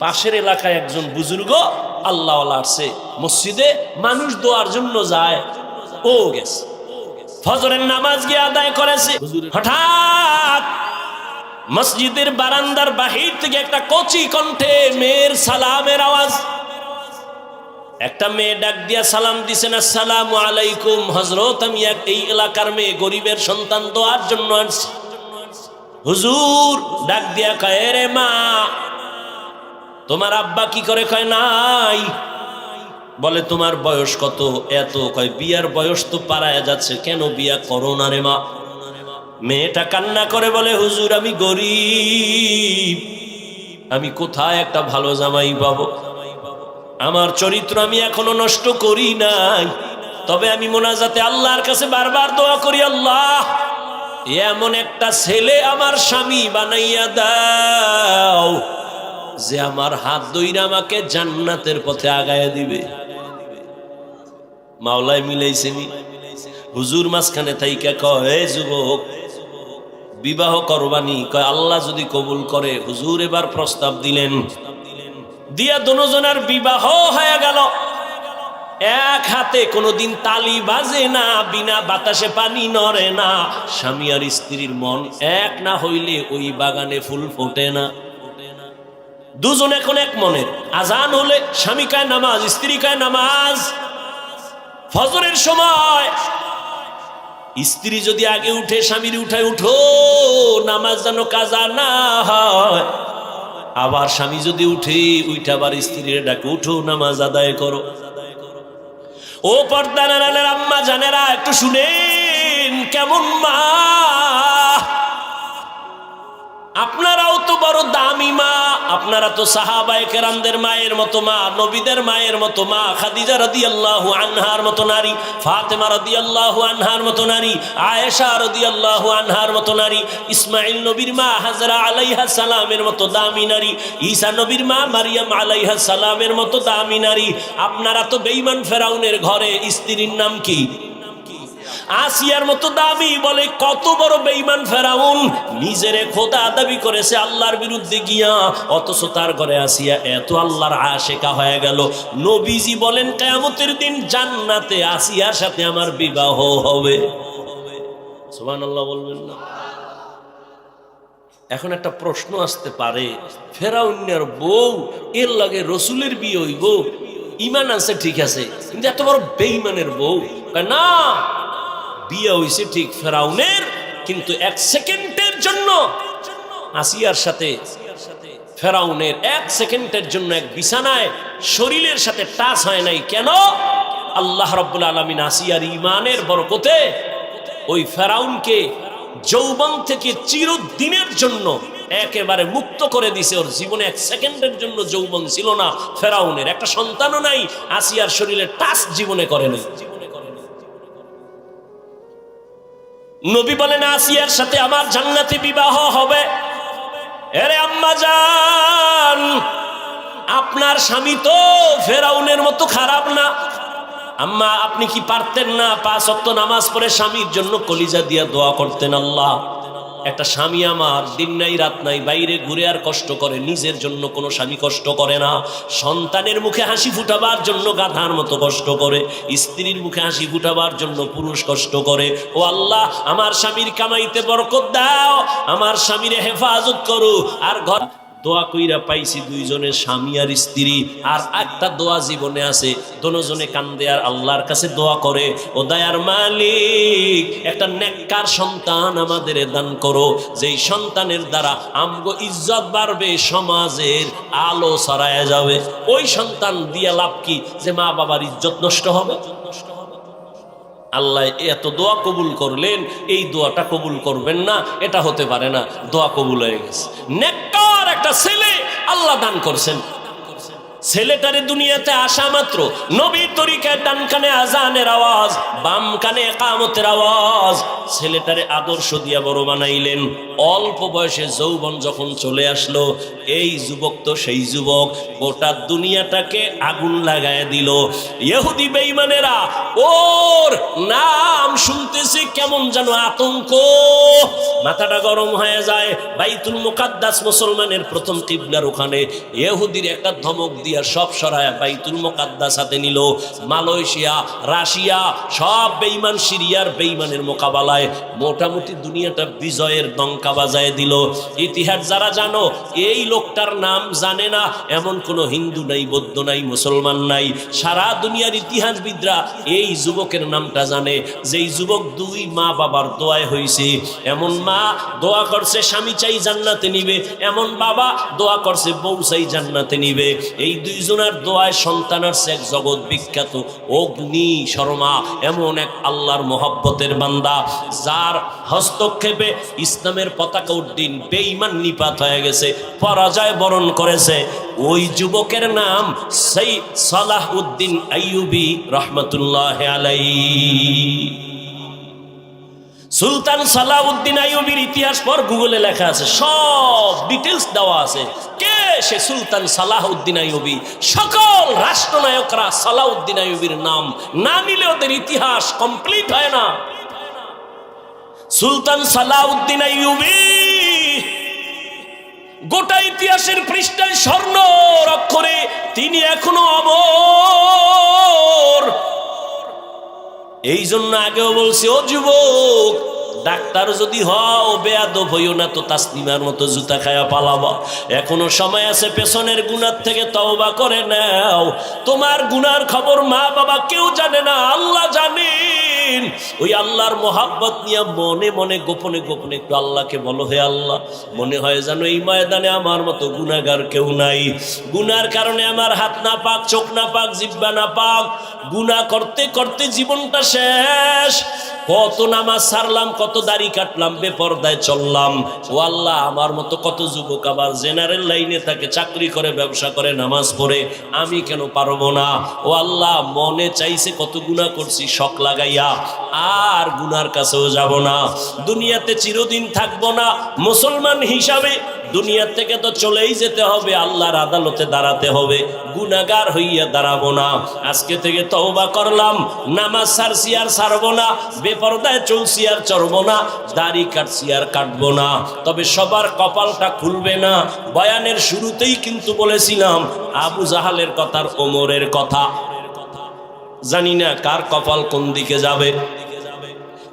পাশের এলাকায় একজন বুজুর্গ আল্লাহওয়ালা আসছে মসজিদে, মানুষ দোয়ার জন্য যায়, ও গেছে ফজরের নামাজ গিয়ে আদায় করেছে। হঠাৎ মসজিদের বারান্দার বাহির থেকে একটা কচি কণ্ঠে মেয়ের সালামের আওয়াজ। একটা মেয়ে ডাক দিয়া সালাম দিছেন, আসসালামু আলাইকুম হযরত, আমি এই এলাকার মেয়ে, গরিবের সন্তান, দোয়ার জন্য আসছি। হুজুর ডাক দিয়া কয়, রে মা তোমার আব্বা কি করে? কয় নাই। বলে তোমার বয়স কত? এত। কয় বিয়ার বয়স তো পারায়া যাচ্ছে, কেন বিয়া করো না রে মা? মেয়েটা কান্না করে বলে, হুজুর আমি গরিব, আমি কোথায় একটা ভালো জামাই পাবো? আমার চরিত্র আমি এখনো নষ্ট করি নাই, তবে আমি মোনাজাতে আল্লাহর কাছে বারবার দোয়া করি, আল্লাহ এমন একটা ছেলে আমার স্বামী বানাইয়া দাও যে আমার হাত ধইরা আমাকে জান্নাতের পথে আগায়া দিবে। মাওলায় মিলাইছে নি। হুজুর মাঝখানে থাইকা কয়, হে যুবক বিবাহ করবানি? কয় আল্লাহ যদি কবুল করে। হুজুর এবার প্রস্তাব দিলেন, দিয়া দুজনের বিবাহ হয়ে গেল। এক হাতে কোনোদিন তালি বাজে না, বিনা বাতাসে পানি নড়ে না। স্বামী আর স্ত্রীর মন এক না হইলে ওই বাগানে ফুল ফোটে না। দুজন এখন এক মনের। আজান হলে স্বামী কায় নামাজ, স্ত্রী কায় নামাজ। ফজরের সময় স্ত্রী যদি আগে উঠে, স্বামীর উঠায়, উঠো নামাজ যেন কাজা না হয়। আবার স্বামী যদি উঠে, উঠে আবার স্ত্রীর ডাকে, উঠো নামাজ আদায় করো। ও পর্দার আড়ালের আম্মা জানেরা, একটু শুনেন কেমন মা। আপনারাও তো বড় দামি মা, আপনারা তো সাহাবায়ে কেরামদের মায়ের মতো মা, নবীদের মায়ের মতো মা, খাদিজা রাদিয়াল্লাহু আনহার মতো নারী, ফাতেমা রাদিয়াল্লাহু আনহার মতো নারী, আয়েশা রাদিয়াল্লাহু আনহার মতো নারী, ইসমাইল নবীর মা হাজরা আলাইহা সালামের মতো দামি নারী, ঈসা নবীর মা মারিয়াম আলাইহা সালামের মতো দামি নারী। আপনারা তো বেঈমান ফেরাউনের ঘরে স্ত্রীর নাম কি? আসিয়ার মতো দামি। বলে কত বড় বেঈমান ফেরাউন, নিজেরে খোদা দাবি করেছে আল্লাহর বিরুদ্ধে গিয়া, অথচ তার ঘরে আসিয়া এত আল্লাহর আশিকা হয়ে গেল। নবীজি বলেন কিয়ামতের দিন জান্নাতে আসিয়ার সাথে আমার বিবাহ হবে। সুবহানাল্লাহ বলবেন না? এখন একটা প্রশ্ন আসতে পারে, ফেরাউনের বউ এর লাগে রসুলের বিয়ে হইব? ঈমান আছে ঠিক আছে, কিন্তু এত বড় বেঈমানের বউ? না, বিয়ে হইছে ঠিক ফেরাউনের, কিন্তু এক সেকেন্ডের জন্য আসিয়ার সাথে ফেরাউনের এক সেকেন্ডের জন্য এক বিছানায় শরীরের সাথে টাচ হয় নাই। কেন? আল্লাহ রাব্বুল আলামিন আসিয়ার ঈমানের বরকতে ওই ফেরাউনকে যৌবন থেকে চিরদিনের জন্য একেবারে মুক্ত করে দিছে। ওর জীবনে এক সেকেন্ডের জন্য যৌবন ছিল না ফেরাউনের, একটা সন্তানও নাই, আসিয়ার শরীরে টাচ জীবনে করে নাই। নবী বলেন আসিয়ার সাথে আমার জান্নাতে বিবাহ হবে। এরে আম্মা জান, আপনার স্বামী তো ফেরাউনের মতো খারাপ না। আম্মা আপনি কি পারতেন না 5 ওয়াক্ত নামাজ পড়ে স্বামীর জন্য কলিজা দিয়া দোয়া করতেন? আল্লাহ একটা স্বামী আমার দিন নাই রাত নাই বাইরে ঘুরে আর কষ্ট করে, নিজের জন্য কোনো স্বামী কষ্ট করে না। সন্তানের মুখে হাসি ফুটাবার জন্য গাধার মতো কষ্ট করে, স্ত্রীর মুখে হাসি ফুটাবার জন্য পুরুষ কষ্ট করে। ও আল্লাহ আমার স্বামীর কামাইতে বরকত দাও, আমার স্বামীর হেফাজত করো। আর ঘর দোয়া কইরা পাইছি দুইজনের, স্বামী আর স্ত্রী। আর একটা দোয়া জীবনে আছে, দুজনে কান্দে আর আল্লাহর কাছে দোয়া করে, ও দয়ার মালিক একটা নেককার সন্তান আমাদের দান করো, যেই সন্তানের দ্বারা আমগো ইজ্জত বাড়বে, সমাজের আলো ছড়ায়া যাবে। ওই সন্তান দিয়া লাভ কি যে মা বাবার ইজ্জত নষ্ট হবে? আল্লাহ এত দোয়া কবুল করলেন, এই দোয়াটা কবুল করবেন না এটা হতে পারে না। দোয়া কবুল হয়ে গেছে, নেককার একটা ছেলে আল্লাহ দান করছেন। ছেলেটারে দুনিয়াতে আসা মাত্র নবীর তরিকায় ডান কানে আজানের আওয়াজ, বাম কানে ইকামতের আওয়াজ। ছেলেটারে আদর্শ দিয়া বড় বানাইলেন। অল্প বয়সে যৌবন যখন চলে আসলো, এই যুবক তো সেই যুবক, গোটা দুনিয়াটাকে আগুন লাগায় দিল। ইহুদি বেঈমানেরা ওর নাম শুনতেছে কেমন যেন আতঙ্ক, মাথাটা গরম হয়ে যায়। বাইতুল মুকাদ্দাস মুসলমানের প্রথম কিবলার ওখানে ইহুদির একটা ধমক দিয়া সব সরায়া বাইতুল মুকাদ্দাস হাতে নিল। মালয়েশিয়া, রাশিয়া সব বেঈমান, সিরিয়ার বেঈমানের মোকাবেলায় মোটামুটি দুনিয়াটা বিজয়ের ডঙ্কা বাজায় দিল। ইতিহাস যারা জানো, এই লোকটার নাম জানে না এমন কোনো হিন্দু নাই, বৌদ্ধ নাই, মুসলমান নাই। সারা দুনিয়ার ইতিহাসবিদরা এই যুবকের নামটা জানে, যেই যুবক দুই মা বাবার দোয়ায় হয়েছে। এমন মা দোয়া করছে স্বামী চাই জান্নাতে নিবে, এমন বাবা দোয়া করছে বউ চাই জান্নাতে নিবে। এই দুইজনের দোয়ায় সন্তান আসছে এক জগৎ বিখ্যাত অগ্নি শর্মা, এমন এক আল্লাহর মহব্বতের বান্দা, যার হস্তক্ষেপে ইসলামের পতাকা উড্ডীন বেঈমান নিপাত হয়ে গেছে, পরাজয় বরণ করেছে। ওই যুবকের নাম সেই সালাহউদ্দিন আইয়ুবী রহমাতুল্লাহ আলাইহি। সুলতান সালাহউদ্দিন আইয়ুবীর ইতিহাস পর গুগলে লেখা আছে, সব ডিটেলস দেওয়া আছে। কে সে সুলতান সালাহউদ্দিন আইয়ুবী? সকল রাষ্ট্রনায়করা সালাহউদ্দিন আইয়ুবীর নাম না নিলে ওদের ইতিহাস কমপ্লিট হয় না। সুলতান সালাহউদ্দিন আইয়ুবী গোটা ইতিহাসের পৃষ্ঠায় স্বর্ণ অক্ষরে তিনি এখনো অমর। এই জন্য আগেও বলছি, ও যুবক, ডাক্তার যদি হও বেয়াদব হইও না তো তাসলিমার মতো জুতা খায়া পালাবা। এখনো সময় আছে, পেছনের গুনার থেকে তওবা করে নাও। তোমার গুনার খবর মা বাবা কেউ জানে না, আল্লাহ জানেন। ওই আল্লাহর মোহাব্বত নিয়ে মনে মনে গোপনে গোপনে একটু আল্লাহকে বলো, হে আল্লাহ, মনে হয় যেন এই ময়দানে আমার মতো গুনাহগার কেউ নাই। গুনার কারণে আমার হাত না পাক, চোখ না পাক, জিহ্বা না পাক, গুনাহ করতে করতে জীবনটা শেষ। কত নামাজ ছাড়লাম, কত দাড়ি কাটলাম, বেপরদায় চললাম। ও আল্লাহ, আমার মতো কত যুবক আবার জেনারেল লাইনে থাকে, চাকরি করে, ব্যবসা করে, নামাজ পড়ে, আমি কেন পারবো না? ও আল্লাহ, মনে চাইছে কত গুনাহ করছি, শখ লাগাইয়া আর গুনার কাছেও যাব না। দুনিয়াতে চিরদিন থাকবো না মুসলমান হিসাবে, দুনিয়া থেকে তো চলেই যেতে হবে, আল্লাহর আদালতে দাঁড়াতে হবে, গুনাহগার হইয়া দাঁড়াবো না। আজকে থেকে তওবা করলাম, নামাজ ছাড়ছি আর ছাড়বো না, বেপরদায় চলছি আর চড়বো না, দাড়ি কাটছি আর কাটবো না। তবে সবার কপালটা খুলবে না। বয়ানের শুরুতেই কিন্তু বলেছিলাম আবু জাহালের কথা, ওমরের কথা। জানি না কার কপাল কোন দিকে যাবে।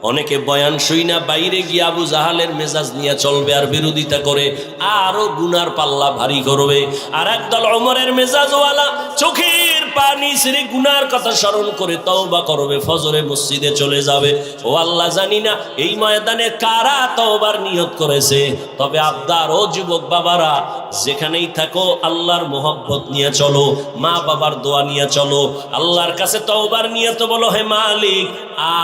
অনেকে বয়ান শুই না বাইরে গিয়ে আবু জাহালের মেজাজ নিয়ে চলবে আর বিরোধিতা করে আরো গুনার পাল্লা ভারী করবে। আর একদল ওমরের মেজাজওয়ালা চোখের পানি ছেড়ে গুনার কথা স্মরণ করে তওবা করবে, ফজরে মসজিদে চলে যাবে। ও আল্লাহ, জানি না এই ময়দানে কারা তওবার নিয়ত করেছে। তবে আবদার, ও যুবক বাবারা, যেখানেই থাকো আল্লাহর মোহব্বত নিয়ে চলো, মা বাবার দোয়া নিয়ে চলো, আল্লাহর কাছে তওবার নিয়ত বলো, হে মালিক,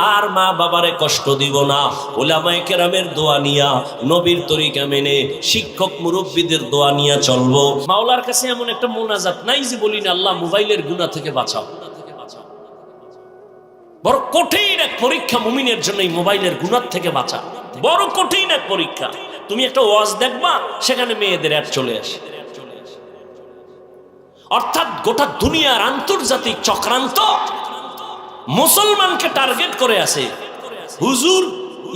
আর মা বাবারে কষ্ট দিব না। উলামায়ে কেরামের দোয়া নিয়া, নবীর তরিকা মেনে, শিক্ষক মুরব্বীদের দোয়া নিয়া চলবো। মাওলার কাছে এমন একটা মোনাজাত নাই যে বলি না, আল্লাহ মোবাইলের গুনাহ থেকে বাঁচাও। বড় কঠিন এক পরীক্ষা মুমিনের জন্য এই মোবাইলের গুনাহ থেকে বাঁচা, বড় কঠিন এক পরীক্ষা। তুমি একটা ওয়াজ দেখবা, সেখানে মেয়েদের অ্যাড চলে আসে। অর্থাৎ গোটা দুনিয়ার আন্তর্জাতিক চক্রান্ত মুসলমানকে টার্গেট করে আছে। হুজুর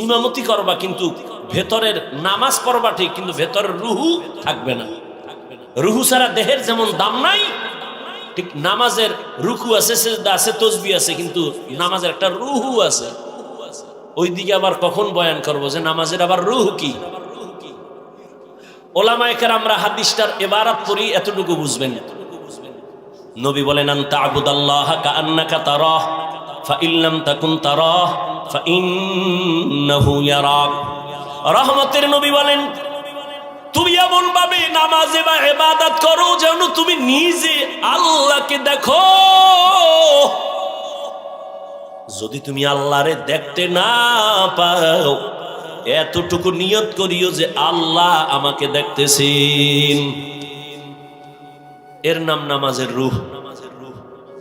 ইমামতি করবা, কিন্তু ভেতরের নামাজ পড়বা ঠিক, কিন্তু ভেতরের রুহু থাকবে না। রুহু ছাড়া দেহের যেমন দাম নাই, ঠিক নামাজের রুকু আছে, সিজদা আছে, তাসবিহ আছে, কিন্তু নামাজের একটা রুহু আছে। ওইদিকে আবার কখন বয়ান করব যে নামাজের আবার রুহ কি? ওলামায়ে কেরামরা হাদিসটার ইবারত পড়ি এতটুকু বুঝবেন। নবী বলেন, আনতা আবুদাল্লাহা কাআন্নাকা তারাহ ফাইন লাম তাকুন তারাহ ফাইন্নাহু ইয়ারাক। রহমতের নবী বলেন, তুমি এমন ভাবে নামাজে বা ইবাদত করো যেন তুমি নিজে আল্লাহকে দেখো। যদি তুমি আল্লাহরে দেখতে না পাও, এতটুকু নিয়ত করিও যে আল্লাহ আমাকে দেখতেছেন। এর নাম নামাজের রূহ।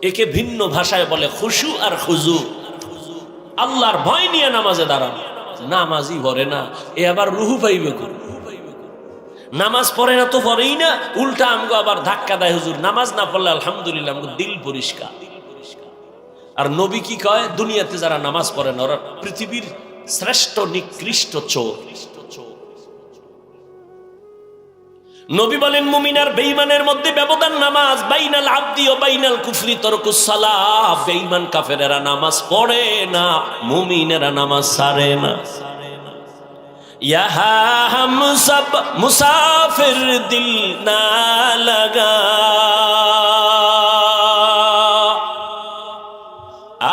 একে ভিন্ন ভাষায় বলে খুশু আর খুজু। আল্লাহর ভয় নিয়ে নামাজে দাঁড়ান। নামাজই পড়ে না, এ আবার রুহু পাইবে কোন? নামাজ পড়ে না তো পড়েই না, উল্টা আমগো আবার ধাক্কা দেয়, হুজুর নামাজ না পড়লে আলহামদুলিল্লাহ আমগো দিল পরিষ্কার। আর নবী কি কয়? দুনিয়াতে যারা নামাজ পড়ে না ওরা পৃথিবীর শ্রেষ্ঠ নিকৃষ্ট চোর। নবী বলেন মুমিন আর বেঈমানের মধ্যে ব্যবধান নামাজ, বাইনাল আবদি ও বাইনাল কুফরি তরকুস সালাহ। বেঈমান কাফেরেরা নামাজ পড়ে না, মুমিনেরা নামাজ ছাড়ে না। ইহা হাম সব মুসাফির দিল না লাগা,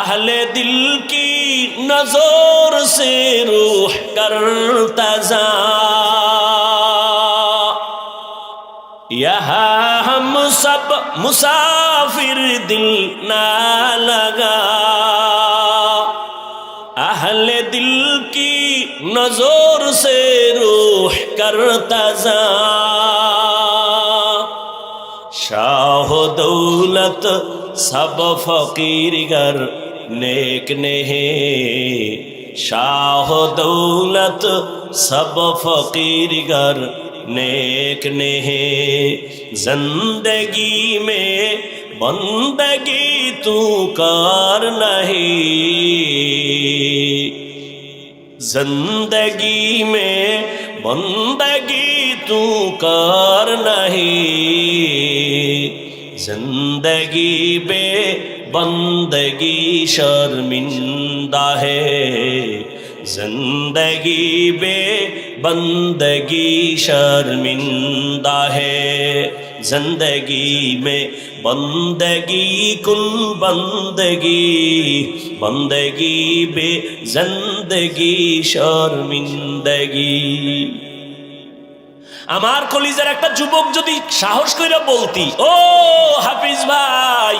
আহলে দিল কি নজর সে রূহ করতা যা, यहाँ हम सब मुसाफिर दिल ना लगा, अहले दिल की नजर से रूह करता जा, शाह दौलत सब फकीर गर नेक नहीं, शाह दौलत सब फकीर गर नेक नहीं, जिंदगी में बंदगी तू कर नहीं, जिंदगी में बंदगी तू कर नहीं, जिंदगी बे बंदगी शर्मिंदा है, जिंदगी बे बंदगी शर्मिंदा है, जिंदगी में बंदगी कुल बंदगी, बंदगी बे जिंदगी शर्मिंदगी। আমার কলিজার একটা যুবক যদি সাহস কইরা বলতি, ও হাফিজ ভাই,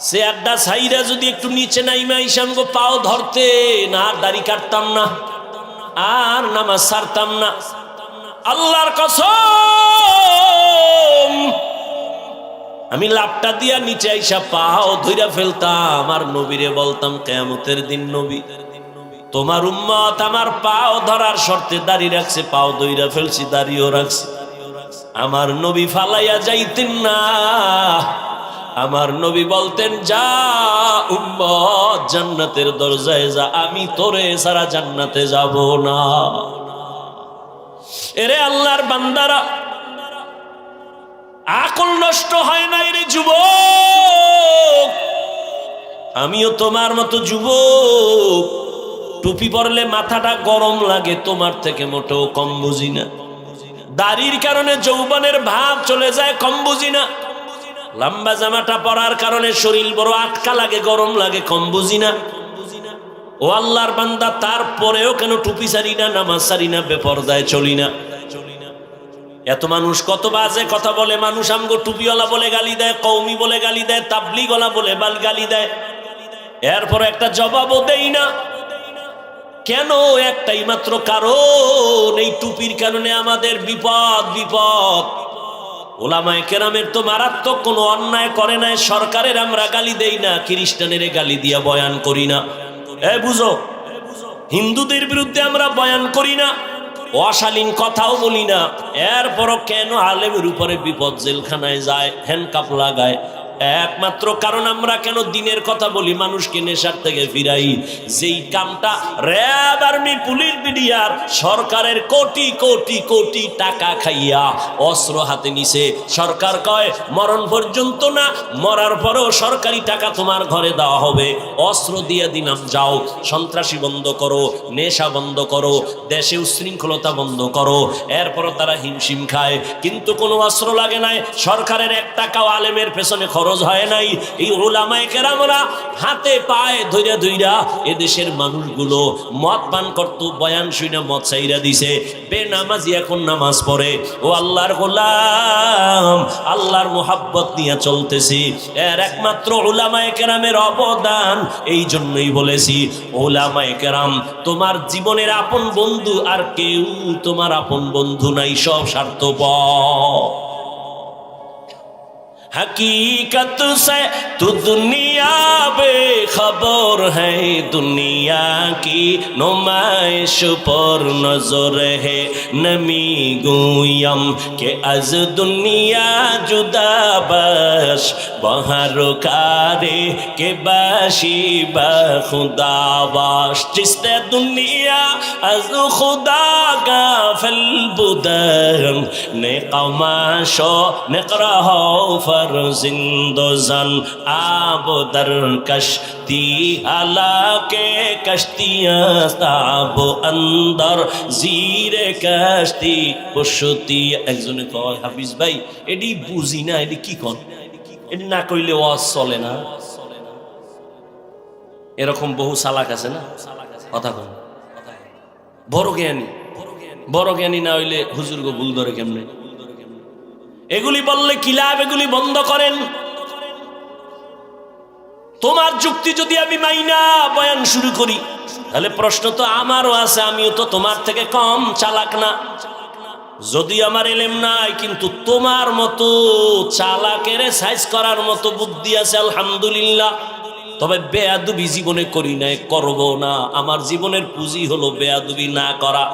সে আড্ডা ছাইরা যদি একটু নিচে নাইমা ইসামগো পাও ধরতে না, আর দাড়ি কাটতাম না, আর নামাজ ছাড়তাম না, আল্লাহর কসম আমি লাপটা দিয়া নিচে আইসা পাও ধইরা ফেলতাম, আর নবীরে বলতাম কিয়ামতের দিন নবী তোমার উম্মত আমার পাও ধরার শর্তে দাড়ি রাখছে, পাও ধইরা ফেলছি, দাড়িও রাখছি, আমার নবী ফালাইয়া যাইতেন না। আমার নবী বলতেন, যা উম্মত জান্নাতের দরজায় যা, আমি তোরে সারা জান্নাতে যাব না। এরে আল্লাহর বান্দারা, আকল নষ্ট হয় নাই রে যুবক, আমিও তোমার মতো যুবক। টুপি পরলে মাথাটা গরম লাগে, তোমার থেকে মোটেও কম বুঝি না। দাড়ির কারণে যৌবনের ভাব চলে যায়, কম বুঝি না। লম্বা জামাটা পরার কারণে শরীর বড় আটকা লাগে, গরম লাগে, কম বুঝি না। ও আল্লাহর বান্দা, তারপরেও কেন টুপি সারি না, নামাজ সারি না, বেপরদায় চলি না? এত মানুষ কত বাজে কথা বলে, মানুষ আমগো টুপিওয়ালা বলে গালি দেয়, কওমি বলে গালি দেয়, তাবলিগওয়ালা বলে গালি দেয়, এরপর একটা জবাবও দেই না। কেন? একটাই মাত্র কারণ, এই টুপির কারণে আমাদের বিপদ। বিপদ ওলামায়ে কেরামের তো মারাত্মক কোনো অন্যায় করে নাই, সরকারের আমরা গালি দেই না, খ্রিস্টানের গালি দিয়া বয়ান করি না। বুঝো, হিন্দুদের বিরুদ্ধে আমরা বয়ান করি না, অশালীন কথাও বলি না, এরপরও কেন আলেমের উপরে বিপদ, জেলখানায় যায়, হ্যান্ডকাপ লাগায়? একমাত্র কারণ আমরা কেন দিনের কথা বলি, মানুষকে নেশার থেকে ফিরাই। যেই কামটা র্যাব, আর্মি, পুলিশ, বিডিআর সরকারের কোটি কোটি কোটি টাকা খাইয়া অস্ত্র হাতে নিছে, সরকার কয় মরণ পর্যন্ত না, মরার পরেও সরকারি টাকা তোমার ঘরে দেওয়া হবে, অস্ত্র দিয়ে দিলাম, যাও সন্ত্রাসী বন্ধ করো, নেশা বন্ধ করো, দেশে উশৃঙ্খলতা বন্ধ করো। এরপরও তারা হিমশিম খায়, কিন্তু কোনো অস্ত্র লাগে নাই, সরকারের 1 টাকাও আলেমের পেছনে খরচ হয় নাই। এই উলামায়ে কেরামরা হাতে পায়ে ধইরা ধইরা এদেশের মানুষগুলো মদ পান করতো, বয়ান শুনে মদ ছাইরা দিছে, বেনামাজি এখন নামাজ পড়ে। ও আল্লাহর গোলাম, আল্লাহর মোহাব্বত নিয়ে চলতেছি, এর একমাত্র উলামায়ে কেরামের অবদান। এই জন্যই বলেছি, উলামায়ে কেরাম তোমার জীবনের আপন বন্ধু, আর কেউ তোমার আপন বন্ধু নাই, সব স্বার্থপর। हकीकत से तू दुनिया बेखबर है, दुनिया की नुमाइश पर नजर है। नमी गुयम के अज दुनिया जुदा बश, बहर कारे के बाशी बखुदा बाश। जिसने दुनिया अज खुदा गाफिल बुदम ने कमाशो निकरा हो जिंदोजन आब दर कश्ती हालाके कश्तियां ताब अंदर जीरे कश्ती पुष्टी। একজনে কয় হাফিজ ভাই এডি বুঝি না, এডি কি কোন, এডি না কইলে ওয়াজ চলে না। এরকম বহু সালাক আছে না, কথা কোন বড় জ্ঞানী না হইলে হুজুর গো ভুল ধরে কেমনে। এগুলি বললে কি লাভ, এগুলি বন্ধ করেন। তোমার যুক্তি যদি আমি মাইনা বয়ান শুরু করি তাহলে প্রশ্ন তো আমারও আছে, আমিও তো তোমার থেকে কম চালাক না। যদি আমার ইলম নাই কিন্তু তোমার মতো চালাকের সাইজ করার মতো বুদ্ধি আছে আলহামদুলিল্লাহ। তবে বেয়াদবি জীবনে করি নাই, করব না। আমার জীবনের পুঁজি হলো বেয়াদবি না করা।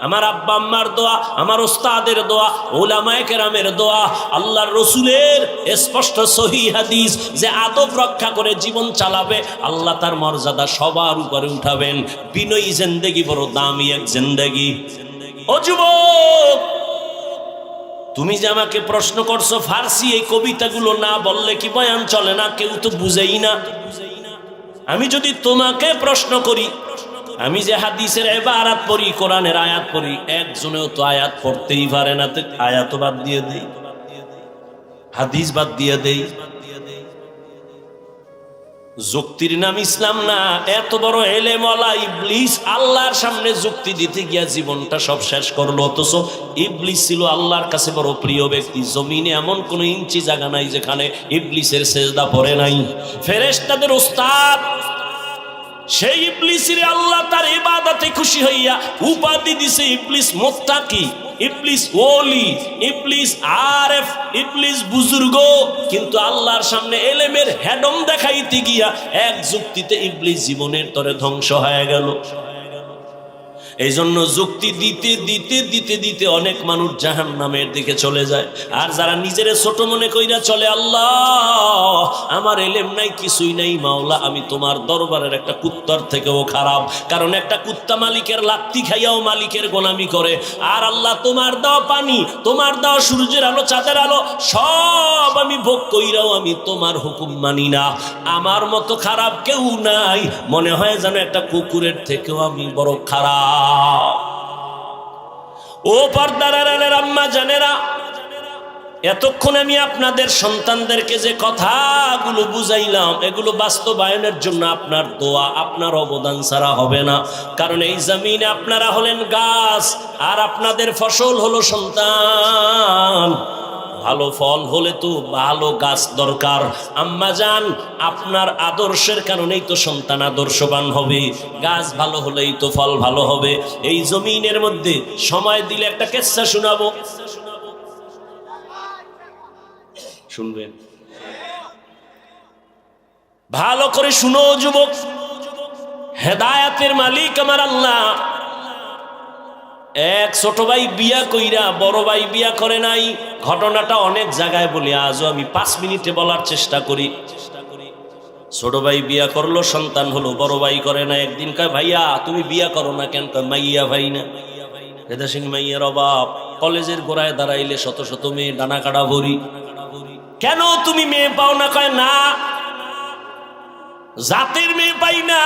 আমার আব্বা আম্মার দোয়া, আমার ওস্তাদের দোয়া, উলামায়ে কেরামের দোয়া, আল্লাহর রসুলের স্পষ্ট সহিহ হাদিস যে আদব রক্ষা করে জীবন চালাবে আল্লাহ তার মর্যাদা সবার উপরে উঠাবেন। বিনয়ী জিন্দেগি বড় দামি এক জিন্দেগি। ও যুবক, তুমি যে আমাকে প্রশ্ন করছো ফার্সি এই কবিতাগুলো না বললে কি বয়ান চলে না? কেউ তো বুঝেই না। আমি যদি তোমাকে প্রশ্ন করি, আমি যে হাদিসের ইবারাত পড়ি, কোরআনের আয়াত পড়ি, একজনেও তো আয়াত পড়তেই পারে না, তো আয়াত বাদ দিয়ে দেই, হাদিস বাদ দিয়ে দেই। যুক্তির নাম ইসলাম না। এত বড় এলেমওয়ালা ইবলিস আল্লাহর সামনে যুক্তি দিতে গিয়া জীবনটা সব শেষ করলো। অথচ ইবলিস ছিল আল্লাহর কাছে বড় প্রিয় ব্যক্তি। জমিনে এমন কোন ইঞ্চি জায়গা নাই যেখানে ইবলিসের সেজদা পড়ে নাই। ফেরেশতাদের ওস্তাদ সেই ইবলিসের আল্লাহ তার ইবাদতে খুশি হইয়া উপাধি দিছে ইবলিস মুত্তাকি, ইবলিস ওলি, ইবলিস আরেফ, ইবলিস বুজুর্গ। কিন্তু আল্লাহর সামনে এলেমের হেডম দেখাইতে গিয়া এক যুক্তিতে ইবলিস জীবনের তরে ধ্বংস হয়ে গেল। এই জন্য যুক্তি দিতে দিতে দিতে দিতে অনেক মানুষ জাহান্নামের দিকে চলে যায়। আর যারা নিজের ছোট মনে কইরা চলে, আল্লাহ আমার ইলম নাই, কিছুই নাই, মাওলা আমি তোমার দরবারের একটা কুত্তার থেকেও খারাপ। কারণ একটা কুত্তা মালিকের লাত্তি খাইয়াও মালিকের গোলামি করে। আর আল্লাহ তোমার দাও পানি, তোমার দাও সূর্যের আলো, চাঁদের আলো, সব আমি ভোগ কইরাও আমি তোমার হুকুম মানি না। আমার মতো খারাপ কেউ নাই। মনে হয় যেন একটা কুকুরের থেকেও আমি বড় খারাপ। ও পর্দার আড়ালের আম্মা জানেরা, এতক্ষণ আমি আপনাদের সন্তানদেরকে যে কথাগুলো বুঝাইলাম এগুলো বাস্তবায়নের জন্য আপনার দোয়া, আপনার অবদান ছাড়া হবে না। কারণ এই জমিনে আপনারা হলেন গাছ আর আপনাদের ফসল হলো সন্তান। ভালো ফল হলে তো ভালো গাছ দরকার। আম্মা জান, আপনার আদর্শের কারণেই তো সন্তান আদর্শবান হবে। গাছ ভালো হলেই তো ফল ভালো হবে। এই জমিনের মধ্যে সময় দিলে একটা কিসসা শোনাবো, শুনবেন? ভালো করে শুনো যুবক। হেদায়েতের মালিক আমার আল্লাহ। এক ছোট ভাই বিয়া কইরা বড় ভাই বিয়া করে নাই। ঘটনাটা অনেক জায়গায় বলি, আজও আমি 5 মিনিটে বলার চেষ্টা করি। ছোট ভাই বিয়া করলো, সন্তান হলো, বড় ভাই করে না। একদিন কয়, ভাইয়া তুমি বিয়া করো না কেন? কয় মাইয়া ভাই না, হেদা সিং মাইয়ার অভাব। কলেজের গোড়ায় দাঁড়াইলে শত শত মেয়ে ডানা কাটা ভরি, কেন তুমি মেয়ে পাও না? কয় না, জাতের মেয়ে পাই না।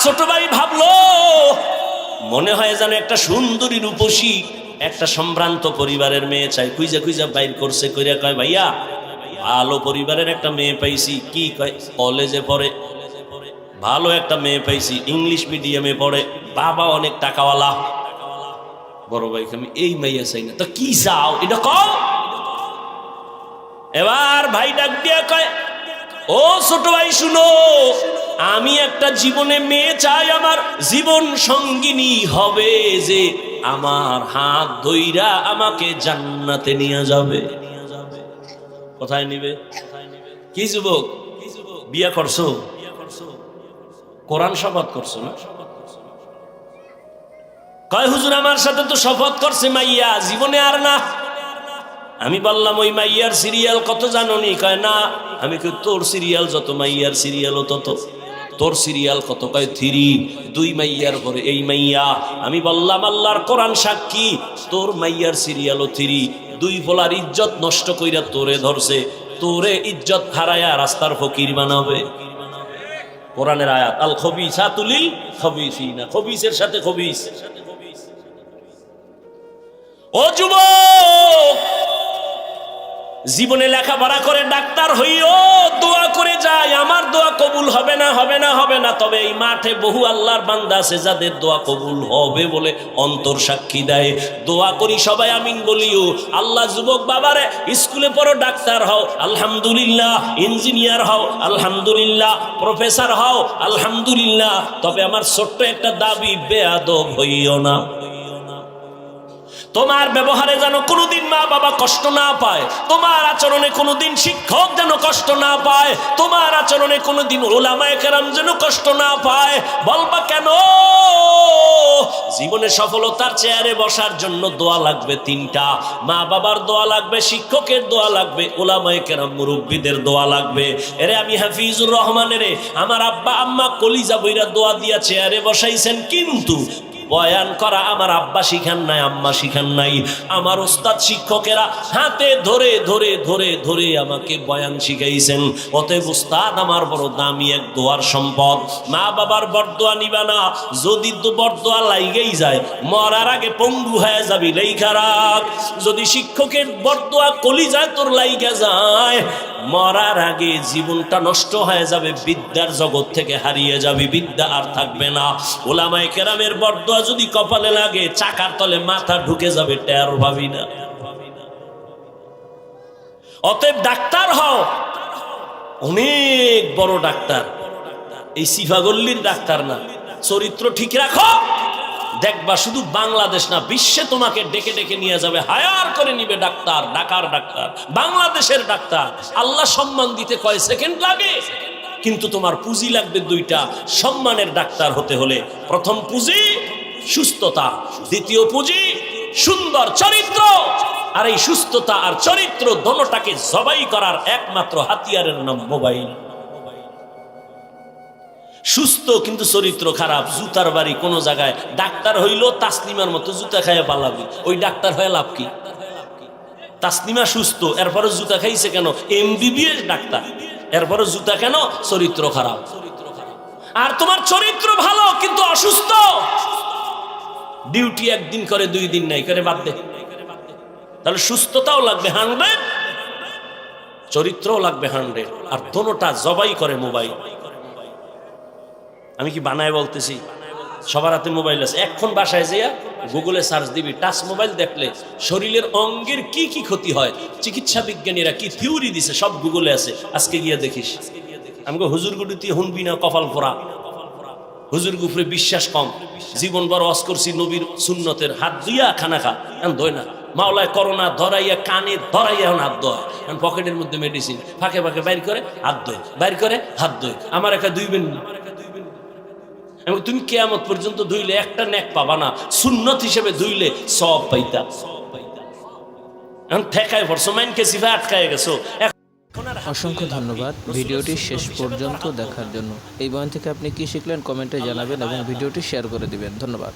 ছোট ভাই ভাবলো মনে হয় যেন একটা সুন্দরী রূপসী একটা সম্ভ্রান্ত পরিবারের মেয়ে চাই। খুঁজা খুঁজা বাইর করছে, কইরা কয় ভাইয়া ভালো পরিবারের একটা মেয়ে পাইছি। কি কয়? কলেজে পড়ে, ভালো একটা মেয়ে পাইছি, ইংলিশ মিডিয়ামে পড়ে, বাবা অনেক টাকাওয়ালা। বড় ভাই আমি এই মাইয়া চাই না। তো কি চাও এটা কও। এবার ভাই ডাক দিয়া কয়, ও ছোট ভাই শুনো, আমি একটা জীবনে মেয়ে চাই, আমার জীবন সঙ্গিনী হবে যে আমার হাত ধইরা আমাকে জান্নাতে নিয়ে যাবে। কোথায় নিবে? কি যুবক বিয়া করছো, কোরআন শপথ করছো না? কয় হুজুর আমার সাথে তো শপথ করছে মাইয়া, জীবনে আর না। আমি বললাম ওই মাইয়ার সিরিয়াল কত জানোনি? কয় না। আমি কই তোর সিরিয়াল যত মাইয়ার সিরিয়ালও তত। তোর সিরিয়াল কত? কয় 3, 2 মাইয়ার পরে এই মাইয়া। আমি বললাম আল্লাহর কোরআন সাক্ষী, তোর মাইয়ার সিরিয়ালও 3, 2 ফলার ইজ্জত নষ্ট কইরা তোরে ধরছে, তোরে ইজ্জত হারায়া রাস্তার ফকির বানাবে। কোরআনের আয়াত, আল খবিসাতু লিল খবিসিনা, খবিসের সাথে খবিস। ও যুবক, জীবনে লেখাপড়া করে ডাক্তার হইও, দোয়া করে যায় আমার দোয়া কবুল হবে না, হবে না, হবে না। তবে এই মাঠে বহু আল্লাহর বান্দা আছে যাদের দোয়া কবুল হবে বলে অন্তর সাক্ষী দেয়। দোয়া করি সবাই আমিন বলিও। আল্লাহ যুবক বাবারে, স্কুলে পড়ো, ডাক্তার হও আলহামদুলিল্লাহ, ইঞ্জিনিয়ার হও আলহামদুলিল্লাহ, প্রফেসর হও আলহামদুলিল্লাহ। তবে আমার ছোট্ট একটা দাবি, বেয়াদব হইও না। তোমার ব্যবহারে যেন কোনোদিন মা বাবা কষ্ট না পায়, তোমার আচরণে কোনোদিন শিক্ষক যেন কষ্ট না পায়, তোমার আচরণে কোনোদিন উলামায়ে কেরাম যেন কষ্ট না পায়। বলবা কেন? জীবনে সফলতার চেয়ারে বসার জন্য দোয়া লাগবে 3টা। মা বাবার দোয়া লাগবে, শিক্ষকের দোয়া লাগবে, উলামায়ে কেরাম মুরব্বিদের দোয়া লাগবে। এরে আমি হাফিজুর রহমানের আমার আব্বা আম্মা কলিজা বইরা দোয়া দিয়া চেয়ারে বসাইছেন, কিন্তু বয়ান করা আমার আব্বা শিখান নাই, আম্মা শিখান নাই। আমার ওস্তাদ শিক্ষকেরা হাতে ধরে ধরে ধরে ধরে আমাকে বয়ান শিখাইছেন। অতএব ওস্তাদ আমার বড় দামি এক দোয়ার সম্পদ। মা বাবার বরদোয়া নিবা না, যদি তো বরদোয়া লাইগেই যায় মরার আগে পঙ্গু হয়ে যাবি, লেখা রাখ। যদি শিক্ষকের বরদোয়া কলিজায় তোর লাইগা যায়, মরার আগে জীবনটা নষ্ট হয়ে যাবে, বিদ্যার জগৎ থেকে হারিয়ে যাবি, বিদ্যা আর থাকবে না। উলামায়ে কেরামের বরদোয়া যদি কপালে লাগে, চাকার তলে মাথা ঢুকে যাবে, টের পাবি না। অতএব ডাক্তার হও, অনেক বড় ডাক্তার, এই সিফাগল্লির ডাক্তার না। চরিত্র ঠিক রাখো, দেখবা শুধু বাংলাদেশ না, বিশ্বে তোমাকে ডেকে ডেকে নিয়ে যাবে, হায়ার করে নিবে ডাক্তার, ঢাকার ডাক্তার, বাংলাদেশের ডাক্তার। আল্লাহ সম্মান দিতে কয় সেকেন্ড লাগে, কিন্তু তোমার পুঁজি লাগবে 2টা। সম্মানের ডাক্তার হতে হলে প্রথম পুঁজি সুস্থতা, দ্বিতীয় পুঁজি সুন্দর চরিত্র। আর এই সুস্থতা আর চরিত্র দোনোটাকে জবাই করার একমাত্র হাতিয়ারের নাম মোবাইল। সুস্থ কিন্তু চরিত্র খারাপ, জুতার বাড়ি কোন জায়গায়। ডাক্তার হইলো তাসলিমার মতো জুতা খাইয়া পালাবি, ওই ডাক্তার হয়ে লাভ কি? তাসলিমা সুস্থ, এরপরে জুতা খাইছে কেন? MBBS ডাক্তার, এরপরে জুতা কেন? চরিত্র খারাপ। আর তোমার চরিত্র ভালো কিন্তু অসুস্থ, ডিউটি একদিন করে 2 দিন নাই করে বাদ দে। তাহলে সুস্থতাও লাগবে 100, চরিত্রও লাগবে 100, আর দোনোটা জবাই করে মোবাইল। আমি কি বানায় বলতেছি? সবার হাতে মোবাইল আছে। এখন বাসায় যাইয়া গুগলে সার্চ দিবি, টাচ মোবাইল দেখলে শরীরের অঙ্গের কি কি ক্ষতি হয়, চিকিৎসা বিজ্ঞানীরা কি থিওরি দিছে, সব গুগলে আছে। আজকে গিয়া দেখিস। আমাকে হুজুর গুডুতি হুনবি না, কপাল ফোরা। হুজুর গুফরে বিশ্বাস কম, জীবন বড় ওয়াজ করছি নবীর সুন্নতের, হাত ধুইয়া খানা খা, এখন ধোয় না। মাওলায় করোনা ধরাইয়া, কানে ধরাইয়া এখন হাত ধোয়, এখন পকেটের মধ্যে মেডিসিন, ফাঁকে ফাঁকে বাইর করে হাত ধোয়, বাইর করে হাত ধোয়। আমার একা ধুইবেন না, তুমি কিয়ামত পর্যন্ত ধুইলে একটা নেক পাবা না, সুন্নত হিসেবে ধুইলে সব পাইতা। এখন ঠেকায় পড়ছো, মাইনকে সিফা আটকায় গেছো। অসংখ্য ধন্যবাদ ভিডিওটি শেষ পর্যন্ত দেখার জন্য। এই বয়ান থেকে আপনি কি শিখলেন কমেন্টে জানাবেন এবং ভিডিওটি শেয়ার করে দিবেন। ধন্যবাদ।